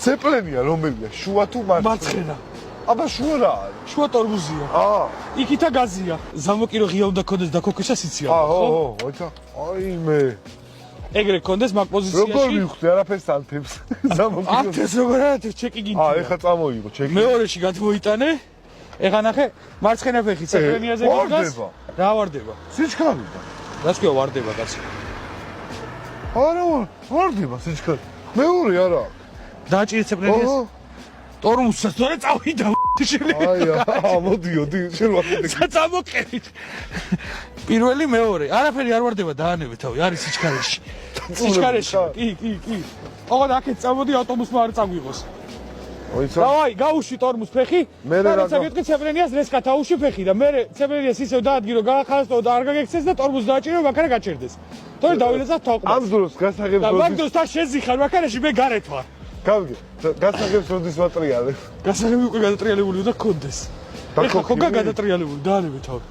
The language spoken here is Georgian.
ცეპლენია რომელია? შუა თუ მარცხენა. აბა შუა რა არის? შუა ტორმოზია. იქითა გაზია. ზამოკირო ღია უნდა კონდეს და ქოქეშა სიცია. ხო, მოიცა. აი მე. ეგრე კონდეს მაგ პოზიციაში. როგორ მივხვდი არაფერს ანთებს? ზამოკირო. ანთებს როგორ არათებს ჩეკი გინდა. ეხა წამოიღო ჩეკი. მეორეში გადმოიტანე. ეხა ნახე მარცხენა ფეხი ცეპლენიაზე გიგას. რა ვარდება? სიჩქარია. რას ქვია ვარდება კაცი? არა, ვარდება სიჩქარე. მეორე არა. დააჭირე ცეპლენიას. ტორმუსს სწორედ წავიდა შეიძლება. აი, მოდიოდი, შენ ვახდე. წამოყევით. პირველი მეორე. არაფერი არ ვარდება დაანებე თავი, არის სიჩქარეში. სიჩქარეში. კი. ოღონდ აქეთ წამოდი ავტობუსმა არ წაგვიღოს. მოიცა. დავაი, გაუშვი ტორმუს ფეხი. მე რა გეტყვი ცეპლენიას რესკა თავში ფეხი და მე ცეპლენიას ისევ დაადგირო, გაახალისო და არ გაგექცეს და ტორმუს დააჭირო, მაქარა გაჭერდეს. თორე დავილეცა თავყდა. ამ დროს გასაგებს და მაგ დროს თან შეზიხარ, მაქარაში მე გარეთ ვარ. გავიგე. გასაგებს როდის ვატრიალებ. გასაგები უკვე გადატრიალებული უნდა გქონდეს. ეხლა ხო გადატრიალებული, დაანებე თავი.